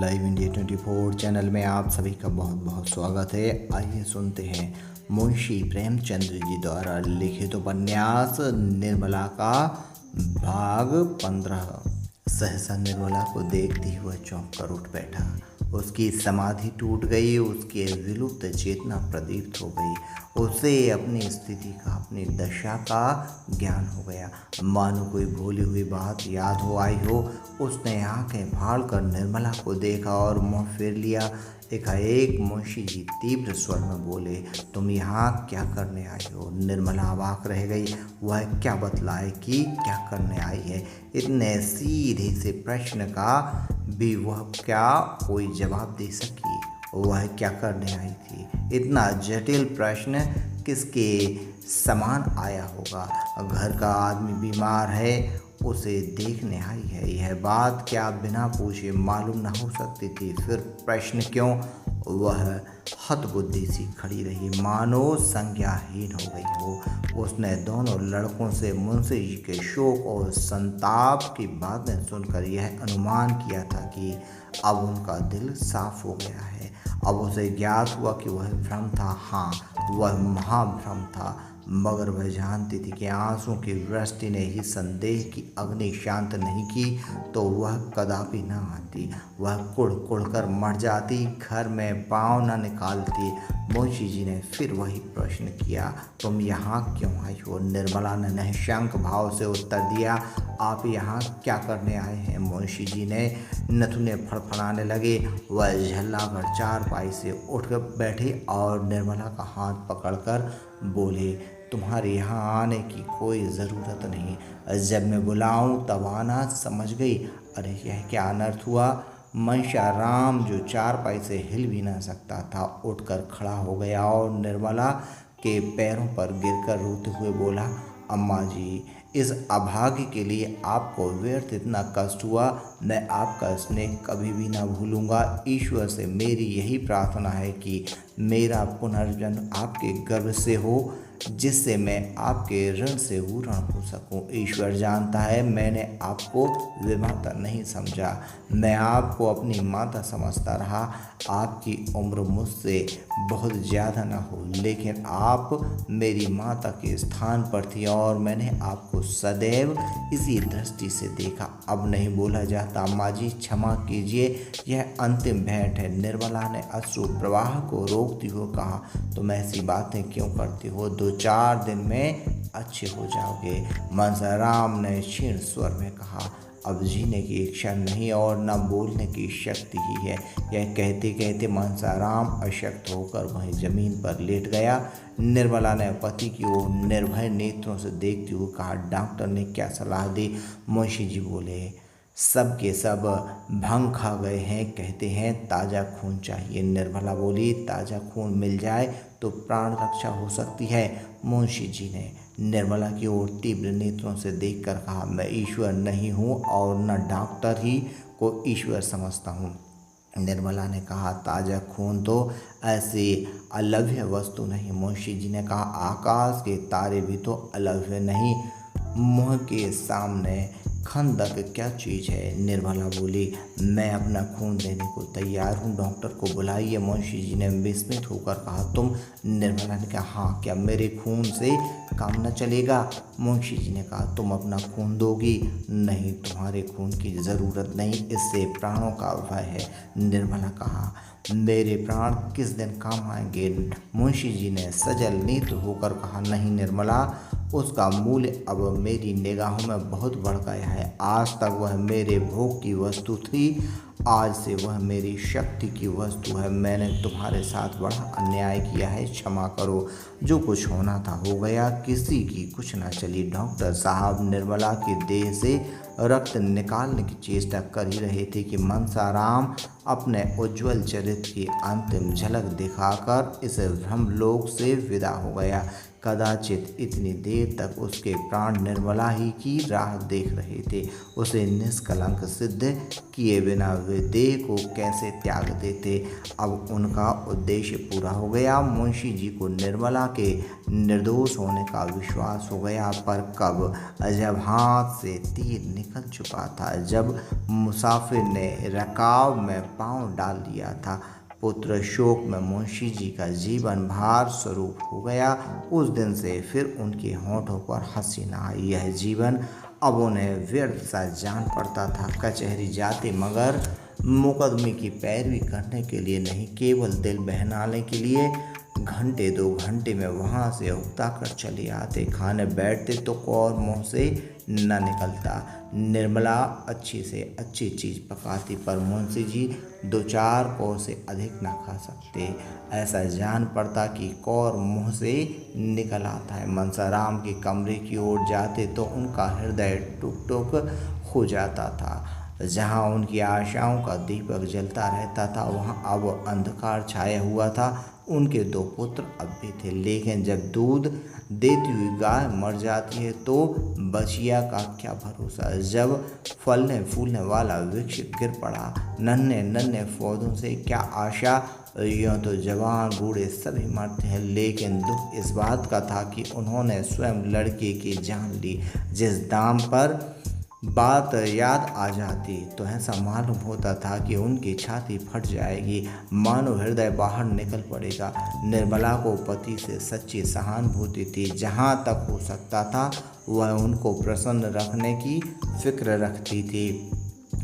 Live India 24 channel में आप सभी का बहुत बहुत स्वागत है। आइए सुनते हैं मुंशी प्रेमचंद्र जी द्वारा लिखित उपन्यास निर्मला का भाग 15। सहसा निर्मला को देखते ही वह चौंक कर उठ बैठा। उसकी समाधि टूट गई, उसकी विलुप्त चेतना प्रदीप्त हो गई। उसे अपनी स्थिति का, अपनी दशा का ज्ञान हो गया। मानो कोई भूली हुई बात याद हो आई हो। उसने आंखें फाड़ कर निर्मला को देखा और मुंह फेर लिया। एकाएक मुंशी जी तीव्र स्वर में बोले, तुम यहाँ क्या करने आई हो? निर्मला अवाक रह गई। वह क्या बतलाए कि क्या करने आई है? इतने सीधे से प्रश्न का भी वह क्या कोई जवाब दे सकी? वह क्या करने आई थी? इतना जटिल प्रश्न किसके समान आया होगा? घर का आदमी बीमार है, उसे देखने आई है। यह बात क्या बिना पूछे मालूम न हो सकती थी? फिर प्रश्न क्यों? वह हतबुद्धि सी खड़ी रही, मानो संज्ञाहीन हो गई हो। उसने दोनों लड़कों से मुंशी जी के शोक और संताप की बातें सुनकर यह अनुमान किया था कि अब उनका दिल साफ हो गया है। अब उसे ज्ञात हुआ कि वह भ्रम था। हाँ, वह महाभ्रम था, मगर वह जानती थी कि आंसू की वृष्टि ने ही संदेह की अग्नि शांत नहीं की तो वह कदापि न आती। वह कुड़ कुड़ कर मर जाती, घर में पाँव न निकालती। मुंशी जी ने फिर वही प्रश्न किया, तुम यहाँ क्यों आई हो? निर्मला ने निशंक भाव से उत्तर दिया, आप यहाँ क्या करने आए हैं? मुंशी जी ने नथुने फड़फड़ाने लगे। वह झल्लाकर चारपाई से उठ कर बैठे और निर्मला का हाथ पकड़कर बोले, तुम्हारे यहाँ आने की कोई ज़रूरत नहीं। जब मैं बुलाऊं तब आना, समझ गई? अरे यह क्या अनर्थ हुआ? मनशा राम, जो चारपाई से हिल भी ना सकता था, उठकर खड़ा हो गया और निर्मला के पैरों पर गिरकर रोते हुए बोला, अम्मा जी, इस अभागी के लिए आपको व्यर्थ इतना कष्ट हुआ। मैं आपका स्नेह कभी भी ना भूलूंगा। ईश्वर से मेरी यही प्रार्थना है कि मेरा पुनर्जन्म आपके गर्भ से हो, जिससे मैं आपके ऋण से ऋण हो सकूं। ईश्वर जानता है मैंने आपको विमाता नहीं समझा, मैं आपको अपनी माता समझता रहा। आपकी उम्र मुझसे बहुत ज़्यादा ना हो, लेकिन आप मेरी माता के स्थान पर थी और मैंने आपको सदैव इसी दृष्टि से देखा। अब नहीं बोला जाता। अम्मा जी क्षमा कीजिए, यह अंतिम भेंट है। निर्मला ने अश्रु प्रवाह को रोकती हुए कहा, तुम ऐसी बातें क्यों करती हो? 2-4 दिन में अच्छे हो जाओगे। मनसाराम ने क्षीण स्वर में कहा, अब जीने की इच्छा नहीं और न बोलने की शक्ति ही है। यह कहते कहते मनसाराम अशक्त होकर वहीं जमीन पर लेट गया। निर्मला ने पति की ओर निर्भय नेत्रों से देखते हुए कहा, डॉक्टर ने क्या सलाह दी? मुंशी जी बोले, सब के सब भंग खा गए हैं, कहते हैं ताज़ा खून चाहिए। निर्मला बोली, ताज़ा खून मिल जाए तो प्राण रक्षा हो सकती है। मुंशी जी ने निर्मला की ओर तीव्र नेत्रों से देखकर कहा, मैं ईश्वर नहीं हूँ और न डॉक्टर ही को ईश्वर समझता हूँ। निर्मला ने कहा, ताज़ा खून तो ऐसी अलभ्य वस्तु नहीं। मुंशी जी ने कहा, आकाश के तारे भी तो अलभ्य नहीं, मुँह के सामने खंदक क्या चीज़ है? निर्मला बोली, मैं अपना खून देने को तैयार हूँ, डॉक्टर को बुलाइए। मुंशी जी ने विस्मित होकर कहा, तुम? निर्मला ने कहा, हाँ, क्या मेरे खून से काम न चलेगा? मुंशी जी ने कहा, तुम अपना खून दोगी? नहीं, तुम्हारे खून की ज़रूरत नहीं, इससे प्राणों का भय है। निर्मला कहा, मेरे प्राण किस दिन काम आएंगे? मुंशी जी ने सजल नेत्र होकर कहा, नहीं निर्मला, उसका मूल्य अब मेरी निगाहों में बहुत बढ़ गया है। आज तक वह मेरे भोग की वस्तु थी, आज से वह मेरी शक्ति की वस्तु है। मैंने तुम्हारे साथ बड़ा अन्याय किया है, क्षमा करो। जो कुछ होना था हो गया, किसी की कुछ ना चली। डॉक्टर साहब निर्मला की देह से रक्त निकालने की चेष्टा कर ही रहे थे कि मनसाराम अपने उज्ज्वल चरित्र की अंतिम झलक दिखाकर इस ब्रह्मलोक से विदा हो गया। कदाचित इतनी देर तक उसके प्राण निर्मला ही की राह देख रहे थे। उसे निष्कलंक सिद्ध किए बिना वे देह को कैसे त्याग देते। अब उनका उद्देश्य पूरा हो गया। मुंशी जी को निर्मला के निर्दोष होने का विश्वास हो गया। पर कब? जब हाथ से तीर निकल चुका था, जब मुसाफिर ने रकाब में पांव डाल दिया था। पुत्र शोक में मुंशी जी का जीवन भार स्वरूप हो गया। उस दिन से फिर उनके होठों पर हंसी न आई। यह जीवन अब उन्हें व्यर्थ सा जान पड़ता था। कचहरी जाते मगर मुकदमे की पैरवी करने के लिए नहीं, केवल दिल बहलाने के लिए घंटे 2 घंटे में वहाँ से उकता कर चले आते। खाने बैठते तो कौर मुँह से न निकलता। निर्मला अच्छी से अच्छी चीज़ पकाती, पर मुंशी जी 2-4 कौर से अधिक न खा सकते। ऐसा जान पड़ता कि कौर मुँह से निकल आता है। मनसाराम के कमरे की ओर जाते तो उनका हृदय टुक टुक हो जाता था। जहाँ उनकी आशाओं का दीपक जलता रहता था, वहाँ अब अंधकार छाया हुआ था। उनके 2 पुत्र अब भी थे, लेकिन जब दूध देती हुई गाय मर जाती है तो बचिया का क्या भरोसा। जब फलने फूलने वाला वृक्ष गिर पड़ा, नन्हे नन्हे पौधों से क्या आशा। यूँ तो जवान बूढ़े सभी मरते हैं, लेकिन दुख इस बात का था कि उन्होंने स्वयं लड़के की जान ली। जिस दाम पर बात याद आ जाती तो ऐसा मालूम होता था कि उनकी छाती फट जाएगी, मानो हृदय बाहर निकल पड़ेगा। निर्मला को पति से सच्ची सहानुभूति थी। जहाँ तक हो सकता था वह उनको प्रसन्न रखने की फिक्र रखती थी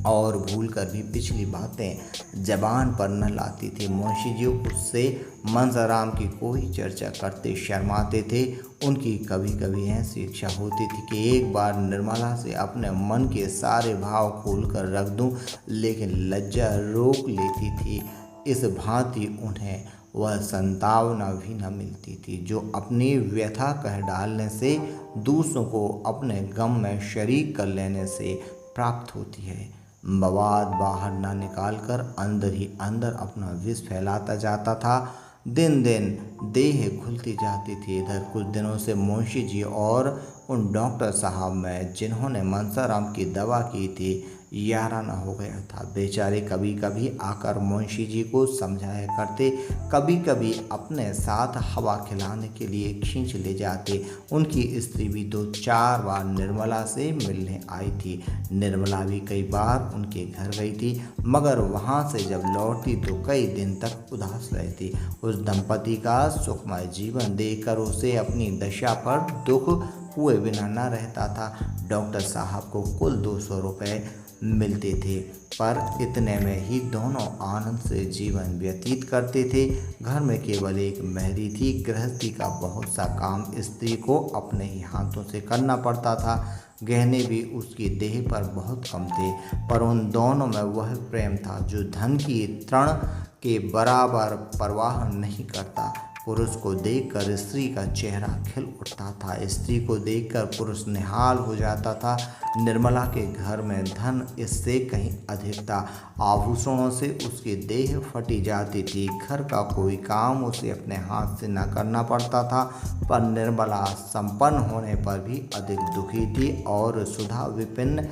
और भूलकर भी पिछली बातें जबान पर न लाती थी। मुंशी जी उससे मनसाराम की कोई चर्चा करते शर्माते थे। उनकी कभी कभी ऐसी इच्छा होती थी कि एक बार निर्मला से अपने मन के सारे भाव खोलकर रख दूं, लेकिन लज्जा रोक लेती थी। इस भांति उन्हें वह संतावना भी न मिलती थी जो अपनी व्यथा कह डालने से, दूसरों को अपने गम में शरीक कर लेने से प्राप्त होती है। बवाद बाहर न निकालकर अंदर ही अंदर अपना विष फैलाता जाता था। दिन दिन देह खुलती जाती थी। इधर कुछ दिनों से मुंशी जी और उन डॉक्टर साहब में जिन्होंने मनसाराम की दवा की थी याराना हो गया था। बेचारे कभी कभी आकर मुंशी जी को समझाया करते, कभी कभी अपने साथ हवा खिलाने के लिए खींच ले जाते। उनकी स्त्री भी 2-4 बार निर्मला से मिलने आई थी। निर्मला भी कई बार उनके घर गई थी, मगर वहाँ से जब लौटी तो कई दिन तक उदास रहती। उस दंपति का सुखमय जीवन देखकर उसे अपनी दशा पर दुख हुए बिना न रहता था। डॉक्टर साहब को कुल 200 रुपये मिलते थे, पर इतने में ही दोनों आनंद से जीवन व्यतीत करते थे। घर में केवल एक मेहरी थी। गृहस्थी का बहुत सा काम स्त्री को अपने ही हाथों से करना पड़ता था। गहने भी उसकी देह पर बहुत कम थे, पर उन दोनों में वह प्रेम था जो धन की तृण के बराबर परवाह नहीं करता। पुरुष को देखकर स्त्री का चेहरा खिल उठता था, स्त्री को देखकर पुरुष निहाल हो जाता था। निर्मला के घर में धन इससे कहीं अधिक था। आभूषणों से उसकी देह फटी जाती थी। घर का कोई काम उसे अपने हाथ से न करना पड़ता था, पर निर्मला संपन्न होने पर भी अधिक दुखी थी और सुधा विपिन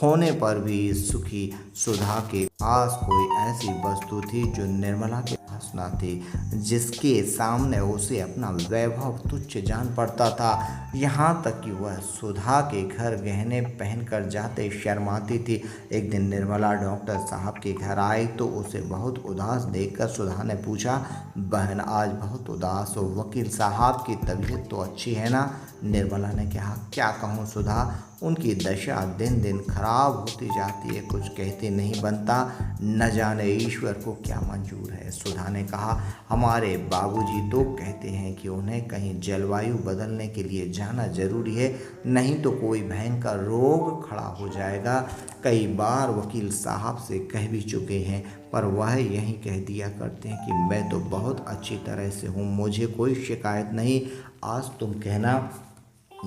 होने पर भी सुखी। सुधा के पास कोई ऐसी वस्तु थी जो निर्मला के पास न थी, जिसके सामने उसे अपना वैभव तुच्छ जान पड़ता था। यहाँ तक कि वह सुधा के घर गहने पहनकर जाते शर्माती थी। एक दिन निर्मला डॉक्टर साहब के घर आई तो उसे बहुत उदास देखकर सुधा ने पूछा, बहन आज बहुत उदास हो, वकील साहब की तबीयत तो अच्छी है ना? निर्मला ने कहा, क्या कहूँ सुधा, उनकी दशा दिन दिन खराब होती जाती है, कुछ कहते नहीं बनता, न जाने ईश्वर को क्या मंजूर है। सुधा ने कहा, हमारे बाबूजी तो कहते हैं कि उन्हें कहीं जलवायु बदलने के लिए जाना जरूरी है, नहीं तो कोई भयंकर रोग खड़ा हो जाएगा। कई बार वकील साहब से कह भी चुके हैं, पर वह यही कह दिया करते हैं कि मैं तो बहुत अच्छी तरह से हूँ, मुझे कोई शिकायत नहीं। आज तुम कहना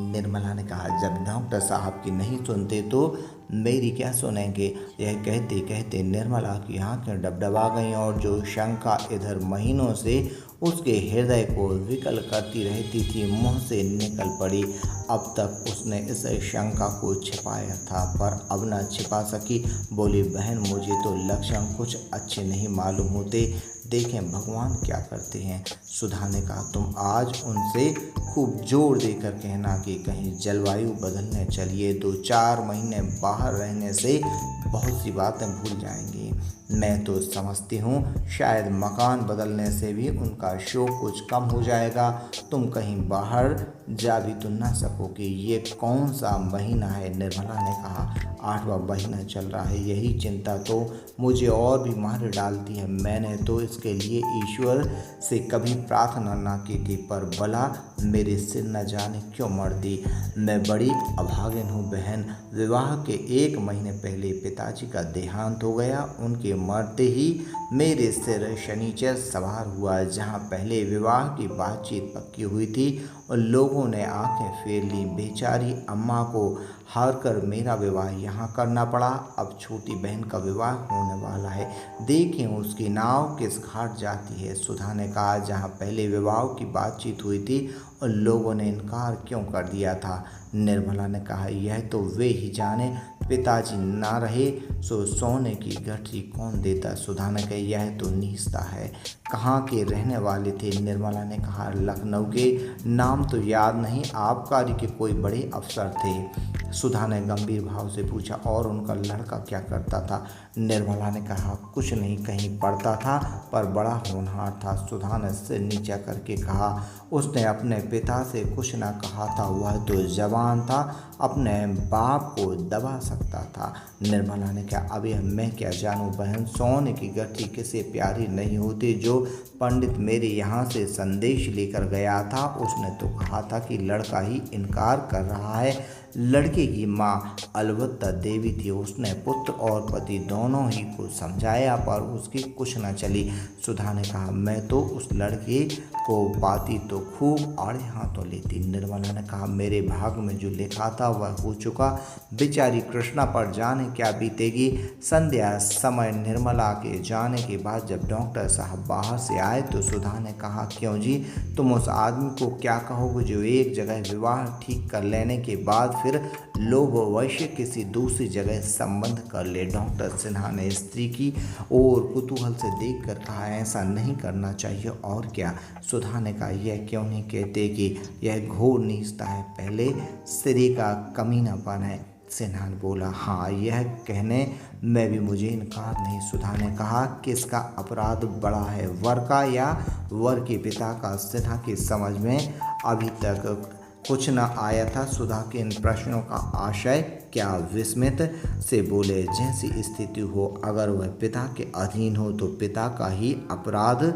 निर्मला ने कहा, जब डॉक्टर साहब की नहीं सुनते तो मेरी क्या सुनेंगे। यह कहते कहते निर्मला की आंखें डबडबा गईं और जो शंका इधर महीनों से उसके हृदय को विकल करती रहती थी मुंह से निकल पड़ी। अब तक उसने इस शंका को छिपाया था पर अब न छिपा सकी। बोली, बहन मुझे तो लक्षण कुछ अच्छे नहीं मालूम होते, देखें भगवान क्या करते हैं। सुधा ने कहा, तुम आज उनसे खूब जोर देकर कहना कि कहीं जलवायु बदलने चलिए, 2-4 महीने बाहर रहने से बहुत सी बातें भूल जाएंगी। मैं तो समझती हूँ शायद मकान बदलने से भी उनका शौक कुछ कम हो जाएगा। तुम कहीं बाहर जा भी तो ना सकोगे। ये कौन सा महीना है, निर्मला ने कहा। 8वां महीना चल रहा है। यही चिंता तो मुझे और भी मार डालती है। मैंने तो इसके लिए ईश्वर से कभी प्रार्थना ना की थी, पर भला मेरे सिर न जाने क्यों मर दी। मैं बड़ी अभागिन हूँ बहन। विवाह के 1 महीने पहले पिताजी का देहांत हो गया। उनके मरते ही मेरे सिर शनिचर सवार हुआ। जहाँ पहले विवाह की बातचीत पक्की हुई थी और लोगों ने आंखें फेर ली, बेचारी अम्मा को हार कर मेरा विवाह यहाँ करना पड़ा। अब छोटी बहन का विवाह होने वाला है, देखें उसकी नाव किस घाट जाती है। सुधा ने कहा, जहाँ पहले विवाह की बातचीत हुई थी और लोगों ने इनकार क्यों कर दिया था। निर्मला ने कहा, यह तो वे ही जाने। पिताजी ना रहे सो सोने की गठरी कौन देता। सुधा ने कहा, यह तो नीचता है। कहाँ के रहने वाले थे। निर्मला ने कहा, लखनऊ के। नाम तो याद नहीं। आबकारी के कोई बड़े अफसर थे। सुधा ने गंभीर भाव से पूछा, और उनका लड़का क्या करता था। निर्मला ने कहा, कुछ नहीं, कहीं पढ़ता था पर बड़ा होनहार था। सुधा ने सिर नीचा करके कहा, उसने अपने पिता से कुछ न कहा था। वह तो जवान था, अपने बाप को दबा सकता था। निर्मला ने कहा, अब यह मैं क्या जानूं बहन। सोने की गठरी किसे प्यारी नहीं होती। जो पंडित मेरे यहाँ से संदेश लेकर गया था उसने तो कहा था कि लड़का ही इनकार कर रहा है। लड़के की माँ अलबत्ता देवी थी। उसने पुत्र और पति दोनों ही को समझाया पर उसकी कुछ न चली। सुधा ने कहा, मैं तो उस लड़के को पाती तो खूब आड़े हाथों लेती। निर्मला ने कहा, मेरे भाग में जो लिखा था वह हो चुका। बेचारी कृष्णा पर जाने क्या बीतेगी। संध्या समय निर्मला के जाने के बाद जब डॉक्टर साहब बाहर से आए तो सुधा ने कहा, क्यों जी, तुम उस आदमी को क्या कहोगे जो एक जगह विवाह ठीक कर लेने के बाद फिर लोभ वैश्य किसी दूसरी जगह संबंध कर ले। डॉक्टर सिन्हा ने स्त्री की ओर कुतूहल से देखकर कहा, ऐसा नहीं करना चाहिए। और क्या। सुधा ने कहा, यह क्यों नहीं कहते कि यह घोर नीचता है, पहले सिरे का कमीनापन है। सिन्हा ने बोला, हाँ, यह कहने में भी मुझे इनकार नहीं। सुधा ने कहा, किसका अपराध बड़ा है, वर का या वर के पिता का। सिन्हा की समझ में अभी तक कुछ न आया था। सुधा के इन प्रश्नों का आशय क्या। विस्मित से बोले, जैसी स्थिति हो, अगर वह पिता के अधीन हो तो पिता का ही अपराध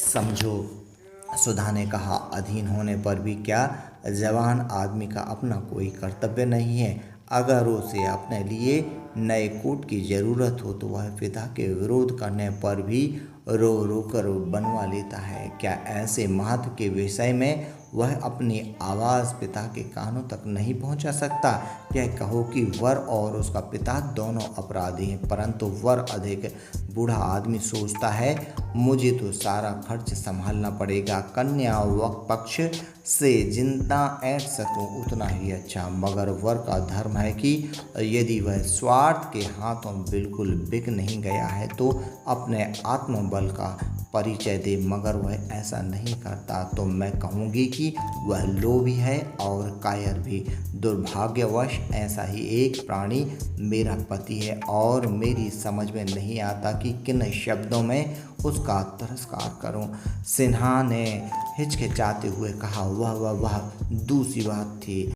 समझो। सुधा ने कहा, अधीन होने पर भी क्या जवान आदमी का अपना कोई कर्तव्य नहीं है। अगर उसे अपने लिए नए कोट की ज़रूरत हो तो वह पिता के विरोध करने पर भी रो रो कर बनवा लेता है। क्या ऐसे महत्व के विषय में वह अपनी आवाज़ पिता के कानों तक नहीं पहुंचा सकता। यह कहो कि वर और उसका पिता दोनों अपराधी हैं, परंतु वर अधिक बूढ़ा आदमी सोचता है, मुझे तो सारा खर्च संभालना पड़ेगा। कन्या पक्ष से जितना ऐंठ सकूं उतना ही अच्छा। मगर वर का धर्म है कि यदि वह स्वार्थ के हाथों बिल्कुल बिक नहीं गया है तो अपने आत्मबल का परिचय दे। मगर वह ऐसा नहीं करता तो मैं कहूँगी कि वह लोभी है और कायर भी। दुर्भाग्यवश ऐसा ही एक प्राणी मेरा पति है और मेरी समझ में नहीं आता कि किन शब्दों में उसका तिरस्कार करूं। सिन्हा ने हिचकिचाते हुए कहा, वाह वाह वाह, दूसरी बात थी।